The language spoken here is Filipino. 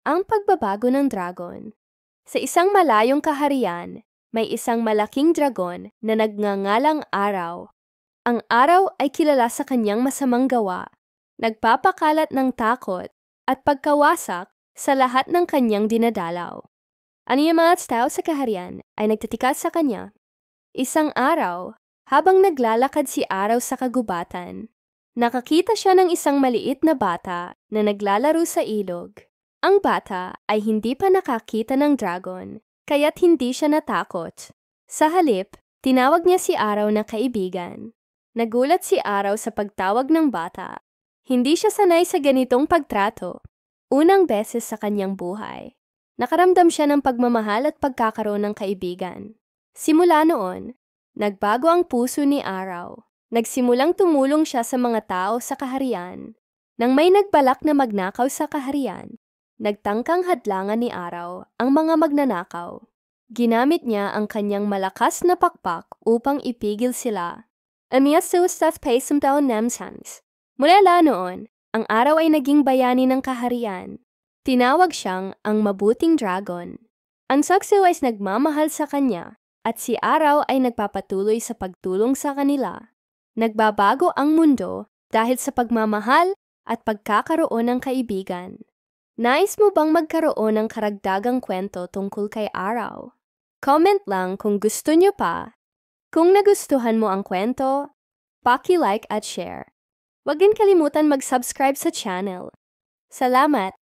Ang pagbabago ng dragon. Sa isang malayong kaharian, may isang malaking dragon na nagngangalang Araw. Ang Araw ay kilala sa kanyang masamang gawa, nagpapakalat ng takot at pagkawasak sa lahat ng kanyang dinadalaw. Ano yung mga tao sa kaharian ay nagtitikas sa kanya. Isang araw, habang naglalakad si Araw sa kagubatan, nakakita siya ng isang maliit na bata na naglalaro sa ilog. Ang bata ay hindi pa nakakita ng dragon, kaya't hindi siya natakot. Sa halip, tinawag niya si Araw na kaibigan. Nagulat si Araw sa pagtawag ng bata. Hindi siya sanay sa ganitong pagtrato. Unang beses sa kanyang buhay, nakaramdam siya ng pagmamahal at pagkakaroon ng kaibigan. Simula noon, nagbago ang puso ni Araw. Nagsimulang tumulong siya sa mga tao sa kaharian. Nang may nagbalak na magnakaw sa kaharian, nagtangkang hadlangan ni Araw ang mga magnanakaw. Ginamit niya ang kanyang malakas na pakpak upang ipigil sila. Amiyasustas paisumtaon namsans. Mula noon, ang Araw ay naging bayani ng kaharian. Tinawag siyang ang mabuting dragon. Ang saksiw ay nagmamahal sa kanya at si Araw ay nagpapatuloy sa pagtulong sa kanila. Nagbabago ang mundo dahil sa pagmamahal at pagkakaroon ng kaibigan. Nais mo bang magkaroon ng karagdagang kwento tungkol kay Araw? Comment lang kung gusto nyo pa. Kung nagustuhan mo ang kwento, paki-like at share. Huwag din kalimutan mag-subscribe sa channel. Salamat!